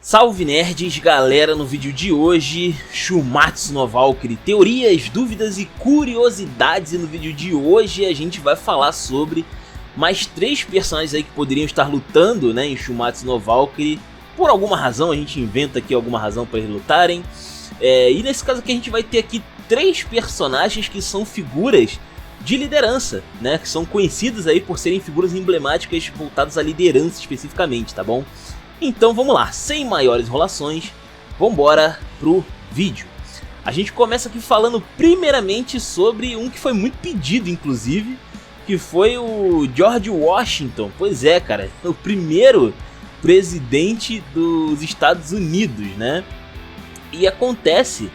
Salve nerds, galera, no vídeo de hoje, Shumatsu no Valkyrie, teorias, dúvidas e curiosidades. E no vídeo de hoje a gente vai falar sobre mais 3 personagens aí que poderiam estar lutando, né, em Shumatsu no Valkyrie. Por alguma razão, a gente inventa aqui alguma razão para eles lutarem. E nesse caso aqui a gente vai ter aqui 3 personagens que são figuras de liderança, né, que são conhecidos aí por serem figuras emblemáticas voltadas à liderança especificamente, tá bom? Então vamos lá, sem maiores enrolações, vambora pro vídeo. A gente começa aqui falando primeiramente sobre um que foi muito pedido, inclusive, que foi o George Washington. Pois é, cara, o primeiro presidente dos Estados Unidos, né? E acontece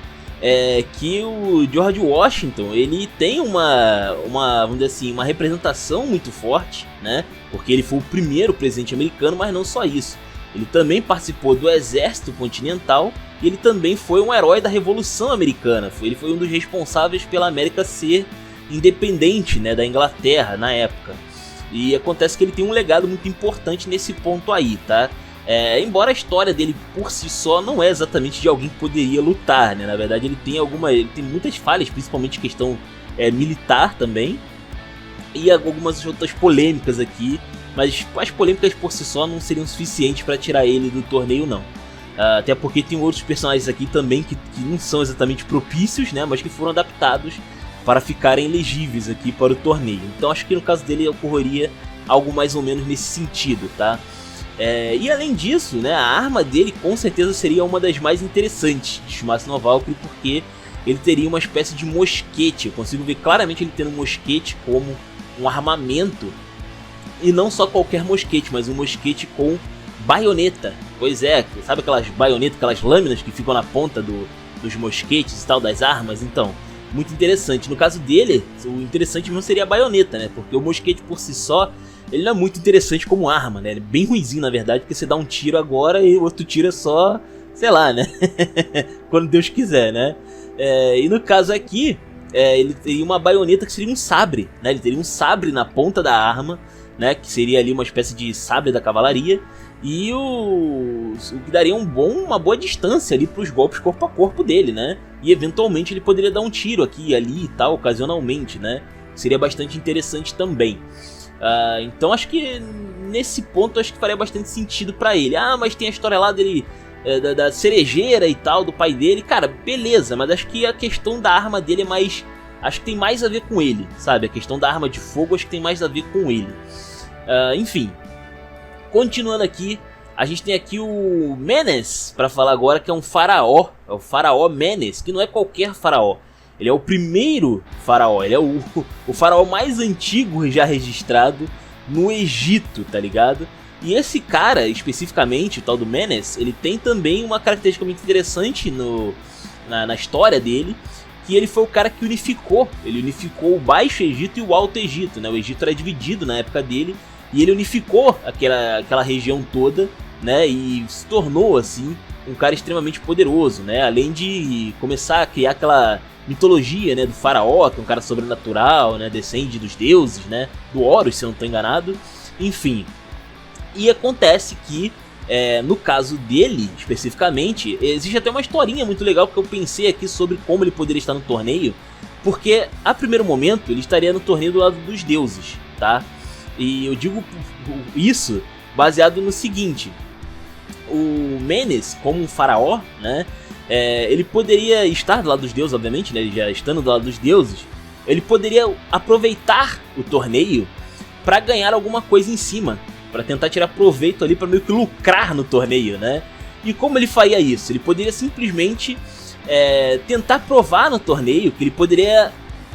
que o George Washington, ele tem vamos dizer assim, uma representação muito forte, né? Porque ele foi o primeiro presidente americano, mas não só isso. Ele também participou do exército continental e ele também foi um herói da Revolução Americana. Ele foi um dos responsáveis pela América ser independente, né, da Inglaterra na época. E acontece que ele tem um legado muito importante nesse ponto aí, tá? Embora a história dele por si só não é exatamente de alguém que poderia lutar, né? Na verdade ele tem muitas falhas, principalmente questão militar também. E algumas outras polêmicas aqui. Mas as polêmicas por si só não seriam suficientes para tirar ele do torneio, não. Até porque tem outros personagens aqui também que não são exatamente propícios, né? Mas que foram adaptados para ficarem elegíveis aqui para o torneio. Então acho que no caso dele ocorreria algo mais ou menos nesse sentido, tá? E além disso, né, a arma dele com certeza seria uma das mais interessantes de Shumatsu no Valkyrie, porque ele teria uma espécie de mosquete. Eu consigo ver claramente ele tendo um mosquete como um armamento. E não só qualquer mosquete, mas um mosquete com baioneta. Pois é, sabe aquelas baionetas, aquelas lâminas que ficam na ponta dos mosquetes e tal, das armas? Então, muito interessante. No caso dele, o interessante mesmo seria a baioneta, né? Porque o mosquete por si só, ele não é muito interessante como arma, né? Ele é bem ruinzinho, na verdade, porque você dá um tiro agora e o outro tiro é só, sei lá, né? Quando Deus quiser, né? E no caso aqui, ele teria uma baioneta que seria um sabre, né? Ele teria um sabre na ponta da arma, né, que seria ali uma espécie de sabre da cavalaria, e o que daria uma boa distância ali para os golpes corpo a corpo dele, né? E eventualmente ele poderia dar um tiro aqui, ali e tal, ocasionalmente, né? Seria bastante interessante também. Então acho que nesse ponto acho que faria bastante sentido para ele. Mas tem a história lá dele, da cerejeira e tal, do pai dele. Cara, beleza, mas acho que a questão da arma dele é mais... Acho que tem mais a ver com ele, sabe? A questão da arma de fogo acho que tem mais a ver com ele. Enfim, continuando aqui, a gente tem aqui o Menes para falar agora, que é um faraó. É o faraó Menes, que não é qualquer faraó. Ele é o primeiro faraó, ele é o faraó mais antigo já registrado no Egito, tá ligado? E esse cara, especificamente, o tal do Menes, ele tem também uma característica muito interessante na história dele, que ele foi o cara que unificou o Baixo Egito e o Alto Egito, né? O Egito era dividido na época dele, e ele unificou aquela região toda, né? E se tornou, assim, um cara extremamente poderoso, né? Além de começar a criar aquela mitologia, né, do faraó, que é um cara sobrenatural, né? Descende dos deuses, né? Do Horus, se eu não estou enganado. Enfim. E acontece que, no caso dele, especificamente, existe até uma historinha muito legal que eu pensei aqui sobre como ele poderia estar no torneio, porque, a primeiro momento, ele estaria no torneio do lado dos deuses, tá? E eu digo isso baseado no seguinte: o Menes, como um faraó, né, ele poderia estar do lado dos deuses, obviamente, né, ele já estando do lado dos deuses, ele poderia aproveitar o torneio para ganhar alguma coisa em cima, para tentar tirar proveito ali, para meio que lucrar no torneio, né? E como ele faria isso? Ele poderia simplesmente tentar provar no torneio que ele poderia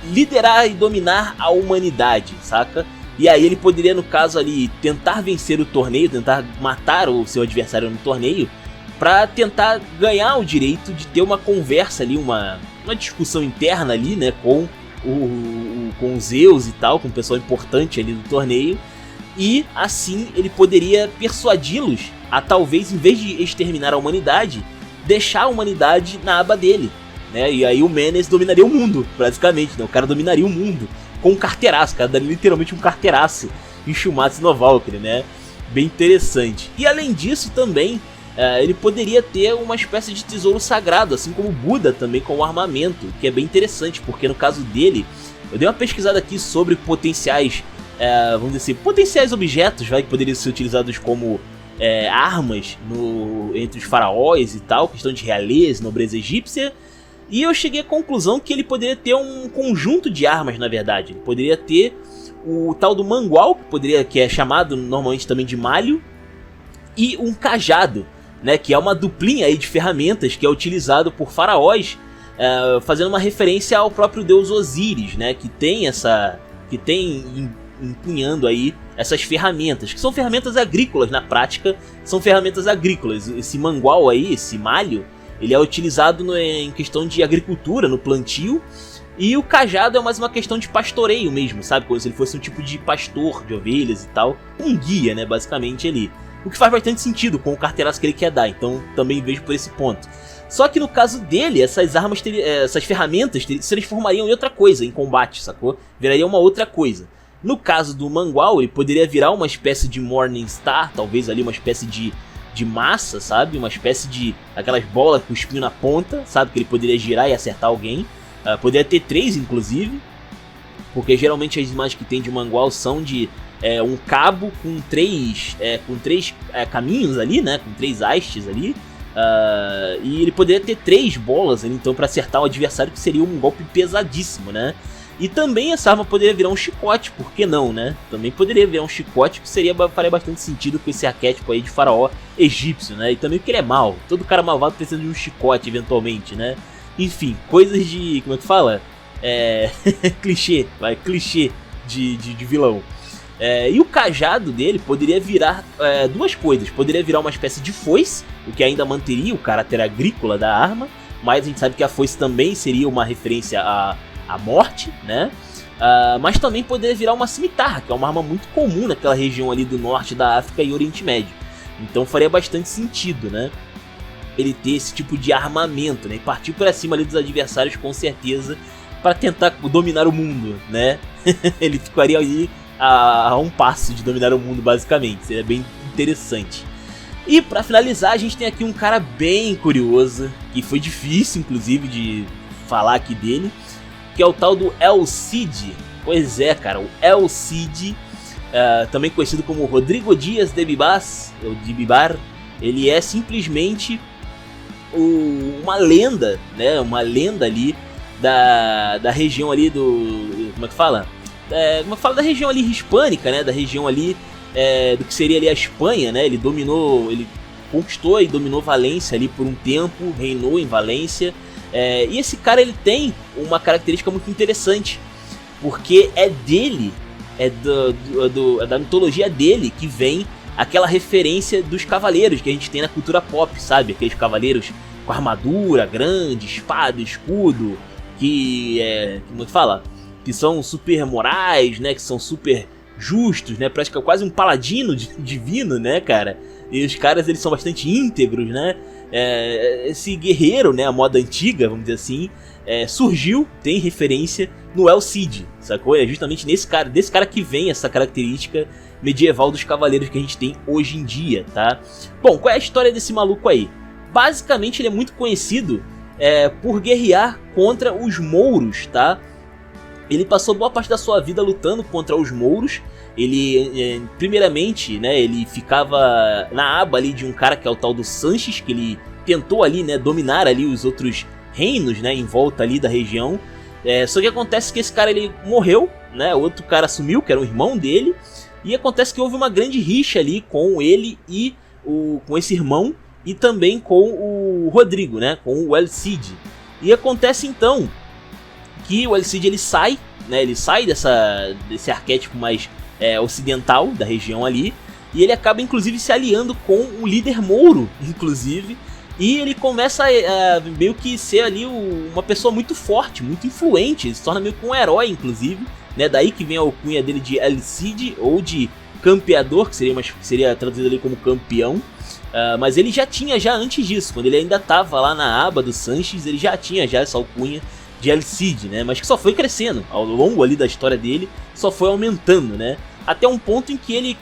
liderar e dominar a humanidade, saca? E aí ele poderia, no caso ali, tentar vencer o torneio, tentar matar o seu adversário no torneio, para tentar ganhar o direito de ter uma conversa ali, uma discussão interna ali, né, com com Zeus e tal, com o pessoal importante ali do torneio. E assim ele poderia persuadi-los a talvez, em vez de exterminar a humanidade, deixar a humanidade na aba dele, né? E aí o Menes dominaria o mundo, basicamente, né? O cara dominaria o mundo com um carteiraço, o cara daria literalmente um carteiraço em Shumatsu no Valkyrie, né? Bem interessante. E além disso também, ele poderia ter uma espécie de tesouro sagrado, assim como Buda também com o armamento, que é bem interessante, porque no caso dele, eu dei uma pesquisada aqui sobre potenciais, vamos dizer assim, potenciais objetos, que poderiam ser utilizados como armas entre os faraós e tal, questão de realeza, nobreza egípcia, e eu cheguei à conclusão que ele poderia ter um conjunto de armas, na verdade. Ele poderia ter o tal do mangual, que é chamado normalmente também de malho, e um cajado, né, que é uma duplinha aí de ferramentas que é utilizado por faraós, fazendo uma referência ao próprio deus Osíris, né, que tem empunhando aí essas ferramentas, que são ferramentas agrícolas na prática, são ferramentas agrícolas. Esse mangual aí, esse malho, ele é utilizado em questão de agricultura, no plantio, e o cajado é mais uma questão de pastoreio mesmo, sabe, como se ele fosse um tipo de pastor de ovelhas e tal, um guia, né, basicamente ali. O que faz bastante sentido com o carteiraço que ele quer dar, então também vejo por esse ponto. Só que no caso dele, essas ferramentas se transformariam em outra coisa em combate, sacou? Viraria uma outra coisa. No caso do mangual, ele poderia virar uma espécie de Morning Star, talvez ali uma espécie de massa, sabe? Uma espécie de aquelas bolas com espinho na ponta, sabe? Que ele poderia girar e acertar alguém. Poderia ter 3, inclusive, porque geralmente as imagens que tem de mangual são de um cabo com três caminhos ali, né? Com 3 hastes ali. E ele poderia ter 3 bolas ali, então, para acertar o adversário, que seria um golpe pesadíssimo, né? E também essa arma poderia virar um chicote, por que não, né? Também poderia virar um chicote, que faria bastante sentido com esse arquétipo aí de faraó egípcio, né? E também porque ele é mau, todo cara malvado precisa de um chicote eventualmente, né? Enfim, coisas de, como é que fala? Clichê de vilão. E o cajado dele poderia virar 2 coisas. Poderia virar uma espécie de foice, o que ainda manteria o caráter agrícola da arma, mas a gente sabe que a foice também seria uma referência à morte, né? Mas também poderia virar uma cimitarra, que é uma arma muito comum naquela região ali do norte da África e Oriente Médio. Então faria bastante sentido, né, ele ter esse tipo de armamento, né, e partir para cima ali dos adversários com certeza para tentar dominar o mundo, né? Ele ficaria aí a um passo de dominar o mundo, basicamente. Seria bem interessante. E para finalizar, a gente tem aqui um cara bem curioso, que foi difícil inclusive de falar aqui dele, que é o tal do El Cid. Pois é, cara, o El Cid, também conhecido como Rodrigo Dias de Bibar, ele é simplesmente uma lenda, né? Uma lenda ali da região ali do... Como é que fala? Como é que fala? Da região ali hispânica, né? Da região ali do que seria ali a Espanha, né? Ele conquistou e dominou Valência ali por um tempo, reinou em Valência. E esse cara, ele tem uma característica muito interessante, porque é dele, da mitologia dele que vem aquela referência dos cavaleiros que a gente tem na cultura pop, sabe? Aqueles cavaleiros com armadura grande, espada, escudo, como é que fala? Que são super morais, né? Que são super justos, né? Praticamente quase um paladino divino, né, cara? E os caras, eles são bastante íntegros, né? Esse guerreiro, né, a moda antiga, vamos dizer assim, surgiu, tem referência no El Cid, sacou? É justamente desse cara que vem essa característica medieval dos cavaleiros que a gente tem hoje em dia, tá? Bom, qual é a história desse maluco aí? Basicamente ele é muito conhecido por guerrear contra os mouros, tá? Ele passou boa parte da sua vida lutando contra os mouros. Ele, primeiramente, né, ele ficava na aba ali de um cara que é o tal do Sanches, que ele tentou ali, né, dominar ali os outros reinos, né, em volta ali da região. Só que acontece que esse cara, ele morreu, né, outro cara assumiu, que era um irmão dele, e acontece que houve uma grande rixa ali com ele e com esse irmão, e também com o Rodrigo, né, com o El Cid. E acontece então que o El Cid, ele sai, né, desse arquétipo mais ocidental da região ali, e ele acaba inclusive se aliando com o líder mouro, inclusive, e ele começa a meio que ser ali uma pessoa muito forte, muito influente, ele se torna meio que um herói, inclusive, né, daí que vem a alcunha dele de El Cid, ou de campeador, que seria traduzido ali como campeão. Mas ele já tinha, antes disso, quando ele ainda estava lá na aba do Sanches, ele já tinha essa alcunha de El Cid, né? Mas que só foi crescendo ao longo ali da história dele, só foi aumentando, né? até um ponto em que ele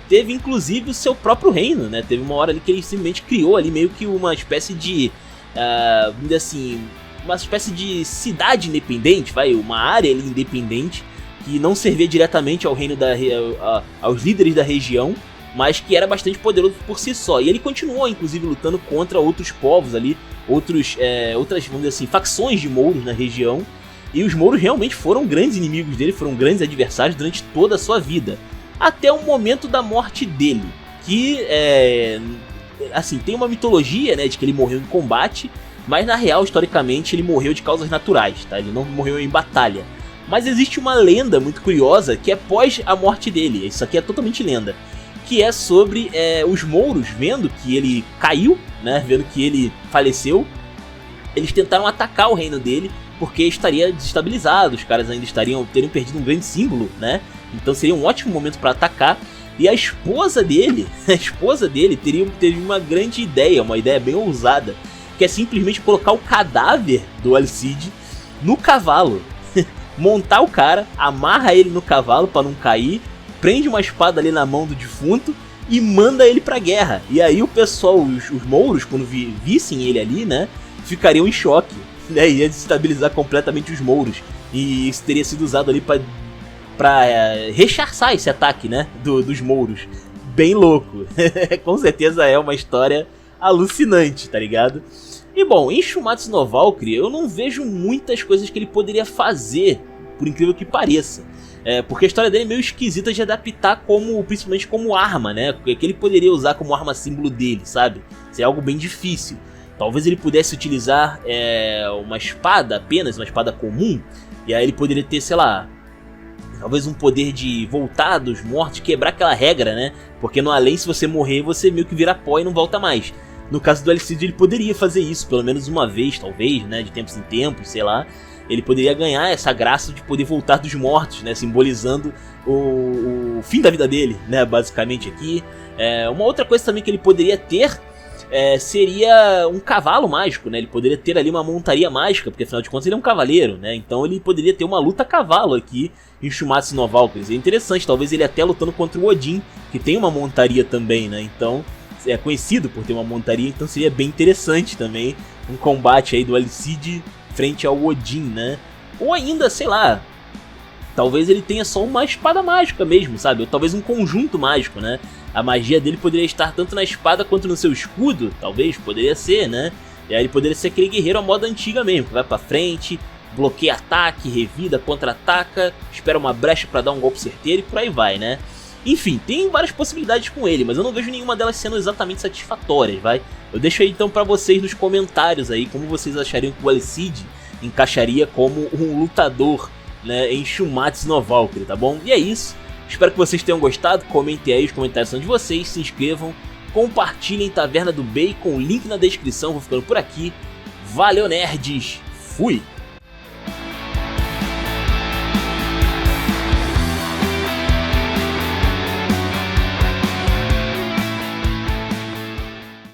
teve inclusive o seu próprio reino, né? Teve uma hora ali que ele simplesmente criou ali meio que uma espécie de, vamos dizer assim, uma espécie de cidade independente, uma área ali independente, que não servia diretamente ao reino aos líderes da região, mas que era bastante poderoso por si só. E ele continuou, inclusive, lutando contra outros povos ali, outras, vamos dizer assim, facções de mouros na região. E os mouros realmente foram grandes inimigos dele, foram grandes adversários durante toda a sua vida. Até o momento da morte dele, que, assim, tem uma mitologia, né, de que ele morreu em combate, mas na real, historicamente, ele morreu de causas naturais, tá? Ele não morreu em batalha. Mas existe uma lenda muito curiosa que é pós a morte dele, isso aqui é totalmente lenda, que é sobre os mouros vendo que ele caiu, né, vendo que ele faleceu, eles tentaram atacar o reino dele porque estaria desestabilizado, os caras ainda teriam perdido um grande símbolo, né, então seria um ótimo momento para atacar. E a esposa dele teve uma grande ideia, uma ideia bem ousada, que é simplesmente colocar o cadáver do Alcide no cavalo. Montar o cara, amarra ele no cavalo para não cair, prende uma espada ali na mão do defunto e manda ele pra guerra. E aí o pessoal, os mouros, quando vissem ele ali, né, ficariam em choque, né, ia desestabilizar completamente os mouros. E isso teria sido usado ali pra rechaçar esse ataque, né, dos mouros. Bem louco. Com certeza é uma história alucinante, tá ligado? E bom, em Shumatsu no Valkyrie eu não vejo muitas coisas que ele poderia fazer, por incrível que pareça. Porque a história dele é meio esquisita de adaptar principalmente como arma, né? Que ele poderia usar como arma símbolo dele, sabe? Isso é algo bem difícil. Talvez ele pudesse utilizar uma espada apenas, uma espada comum, e aí ele poderia ter, sei lá, talvez um poder de voltar dos mortos, quebrar aquela regra, né? Porque no além, se você morrer, você meio que vira pó e não volta mais. No caso do Alcide, ele poderia fazer isso, pelo menos uma vez, talvez, né? De tempos em tempos, sei lá. Ele poderia ganhar essa graça de poder voltar dos mortos, né? Simbolizando o fim da vida dele, né? Basicamente aqui. Uma outra coisa também que ele poderia ter seria um cavalo mágico, né? Ele poderia ter ali uma montaria mágica, porque afinal de contas ele é um cavaleiro, né? Então ele poderia ter uma luta a cavalo aqui em Shumatsu no Valkyrie. É interessante, talvez ele até lutando contra o Odin, que tem uma montaria também, né? Então é conhecido por ter uma montaria, então seria bem interessante também um combate aí do Alcide frente ao Odin, né? Ou ainda, sei lá, talvez ele tenha só uma espada mágica mesmo, sabe? Ou talvez um conjunto mágico, né? A magia dele poderia estar tanto na espada quanto no seu escudo, talvez, poderia ser, né? E aí ele poderia ser aquele guerreiro à moda antiga mesmo, que vai pra frente, bloqueia ataque, revida, contra-ataca, espera uma brecha pra dar um golpe certeiro e por aí vai, né? Enfim, tem várias possibilidades com ele, mas eu não vejo nenhuma delas sendo exatamente satisfatórias, vai? Eu deixo aí então pra vocês nos comentários aí como vocês achariam que o Alcide encaixaria como um lutador, né, em Shumatsu no Valkyrie, tá bom? E é isso, espero que vocês tenham gostado, comentem aí, os comentários são de vocês, se inscrevam, compartilhem Taverna do Bacon, link na descrição, vou ficando por aqui, valeu nerds, fui!